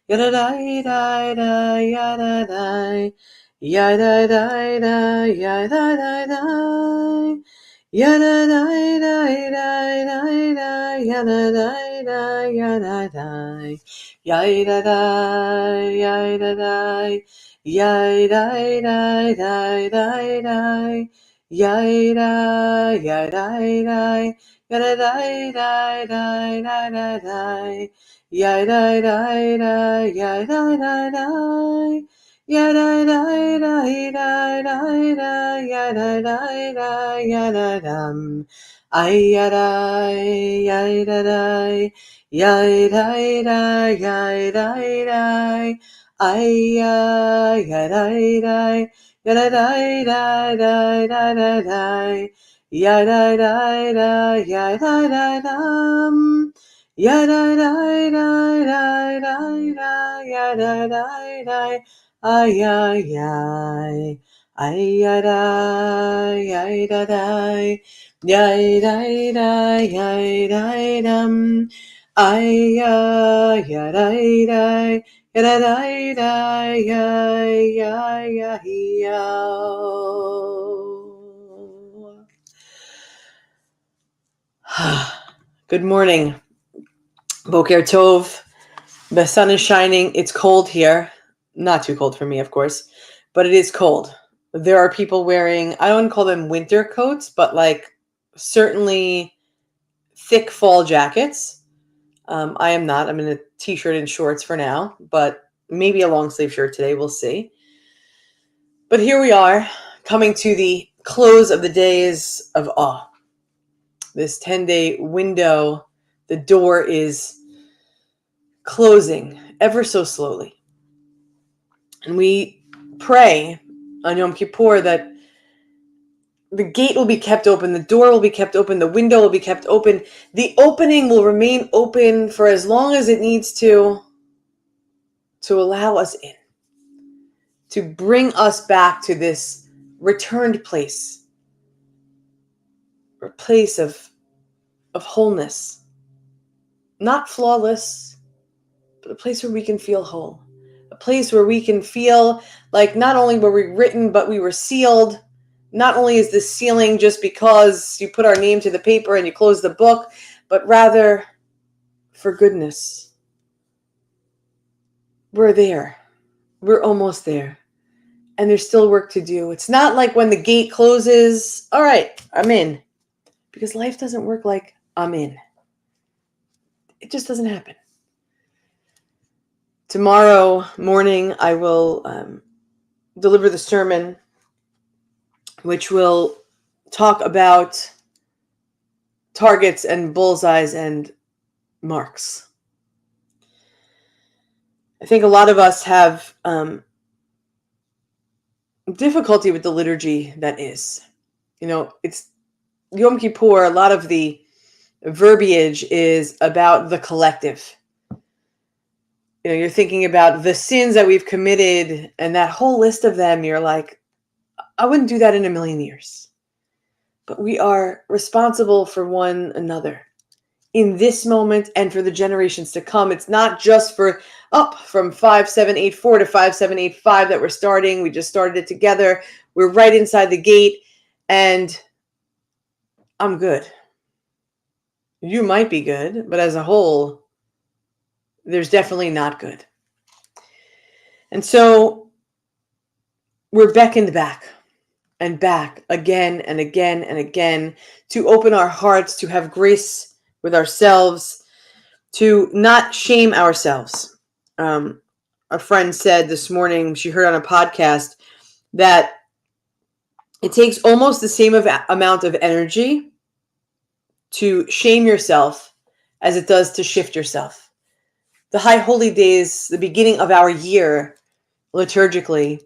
yada da da da yada da yada da da yada da da yada da da da da yada da da yada da yada da yada da yada da da da da yada yada da yada da da da da da da yada da da yada da da yada da da da da da yada da da yada dum ay yada yada da yada da yada da ay yada da yada da da da da da da yada da da yada da dum yada da da da da da yada da da ay ay ay ay ay ay ay da da ay da da ay da dum ay ay ay da da da da ay ay ay Good morning. Boker Tov. The sun is shining. It's cold here. Not too cold for me, of course, but it is cold. There are people wearing, I don't call them winter coats, but like certainly thick fall jackets. I am not. I'm in a t-shirt and shorts for now, but maybe a long sleeve shirt today. We'll see. But here we are, coming to the close of the days of awe. This 10-day window, the door is closing ever so slowly. And we pray on Yom Kippur that the gate will be kept open, the door will be kept open, the window will be kept open. The opening will remain open for as long as it needs to allow us in, to bring us back to this returned place, a place of wholeness. Not flawless, but a place where we can feel whole. A place where we can feel like not only were we written, but we were sealed. Not only is this sealing just because you put our name to the paper and you close the book, but rather for goodness. We're there. We're almost there. And there's still work to do. It's not like when the gate closes, all right, I'm in. Because life doesn't work like I'm in. It just doesn't happen. Tomorrow morning, I will deliver the sermon, which will talk about targets and bullseyes and marks. I think a lot of us have difficulty with the liturgy that is. You know, it's Yom Kippur, a lot of the verbiage is about the collective. You know, you're thinking about the sins that we've committed and that whole list of them. You're like, I wouldn't do that in a million years. But we are responsible for one another in this moment and for the generations to come. It's not just for up from 5784 to 5785 that we're starting. We just started it together. We're right inside the gate, and I'm good. You might be good, but as a whole, there's definitely not good. And so we're beckoned back and back again and again and again to open our hearts, to have grace with ourselves, to not shame ourselves. A friend said this morning, she heard on a podcast, that it takes almost the same amount of energy to shame yourself as it does to shift yourself. The High Holy Days, the beginning of our year, liturgically,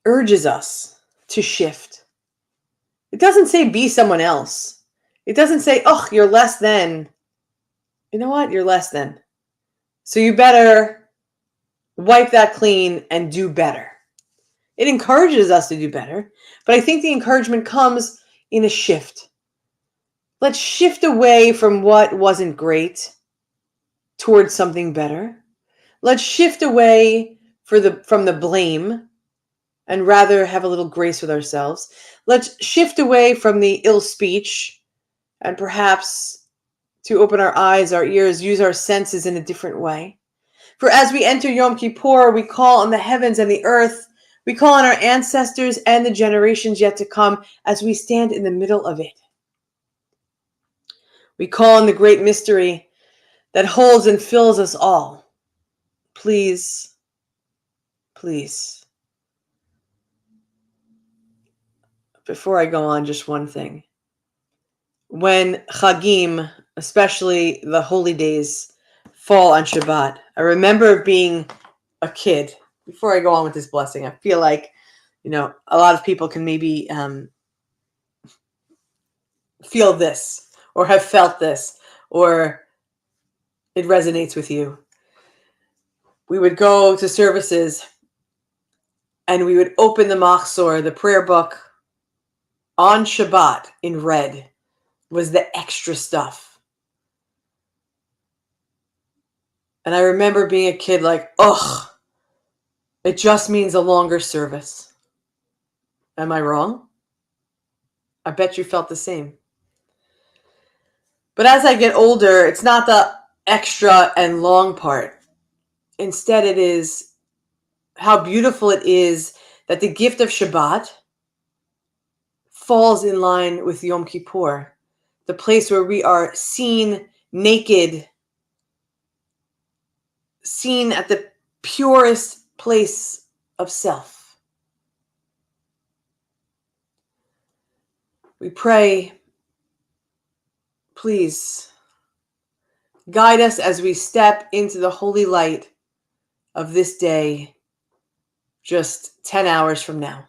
urges us to shift. It doesn't say be someone else. It doesn't say, oh, you're less than. You know what? You're less than. So you better wipe that clean and do better. It encourages us to do better, but I think the encouragement comes in a shift. Let's shift away from what wasn't great towards something better. Let's shift away from the blame and rather have a little grace with ourselves. Let's shift away from the ill speech and perhaps to open our eyes, our ears, use our senses in a different way. For as we enter Yom Kippur, we call on the heavens and the earth. We call on our ancestors and the generations yet to come as we stand in the middle of it. We call on the great mystery that holds and fills us all. Please, please. Before I go on, just one thing. When Chagim, especially the holy days, fall on Shabbat, I remember being a kid. Before I go on with this blessing, I feel like, a lot of people can maybe feel this or have felt this or it resonates with you. We would go to services and we would open the Machzor, the prayer book, on Shabbat in red was the extra stuff. And I remember being a kid like, ugh, it just means a longer service. Am I wrong? I bet you felt the same. But as I get older, it's not the extra and long part. Instead, it is how beautiful it is that the gift of Shabbat falls in line with Yom Kippur, the place where we are seen naked, seen at the purest place of self. We pray, please guide us as we step into the holy light of this day just 10 hours from now.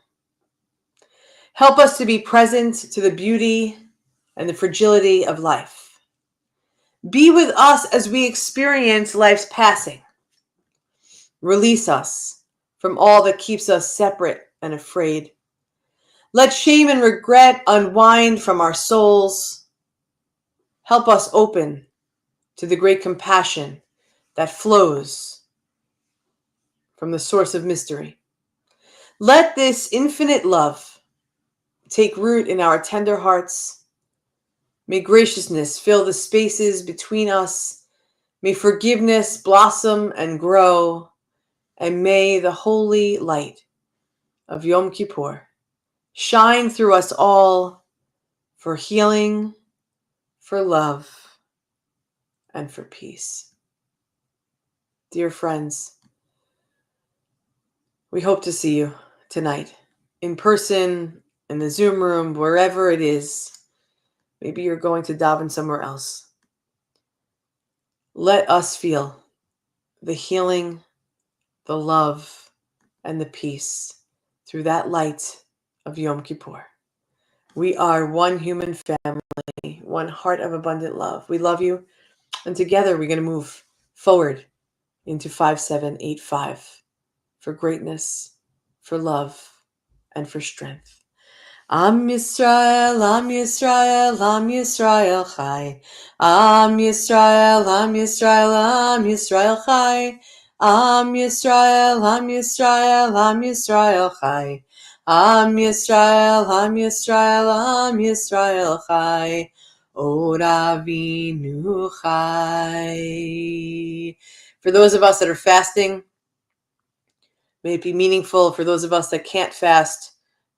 Help us to be present to the beauty and the fragility of life. Be with us as we experience life's passing. Release us from all that keeps us separate and afraid. Let shame and regret unwind from our souls. Help us open to the great compassion that flows from the source of mystery. Let this infinite love take root in our tender hearts. May graciousness fill the spaces between us. May forgiveness blossom and grow. And may the holy light of Yom Kippur shine through us all for healing, for love, and for peace. Dear friends, we hope to see you tonight in person, in the Zoom room, wherever it is. Maybe you're going to daven somewhere else. Let us feel the healing, the love, and the peace through that light of Yom Kippur. We are one human family, one heart of abundant love. We love you. And together we're going to move forward into 5785 for greatness, for love, and for strength. Am Yisrael, Am Yisrael, Am Yisrael Chai. Am Yisrael, Am Yisrael, Am Yisrael Chai. Am Yisrael, Am Yisrael, Am Yisrael Chai. Am Yisrael, Am Yisrael, Am Yisrael Chai. Od Avinu Chai. For those of us that are fasting, may it be meaningful. For those of us that can't fast,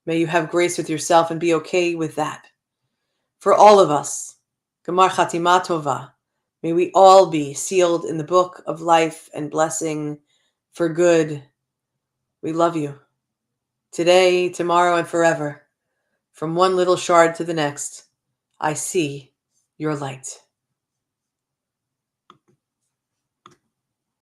may you have grace with yourself and be okay with that. For all of us, Gemar Chatima Tova, may we all be sealed in the book of life and blessing for good. We love you. Today, tomorrow, and forever. From one little shard to the next, I see your light.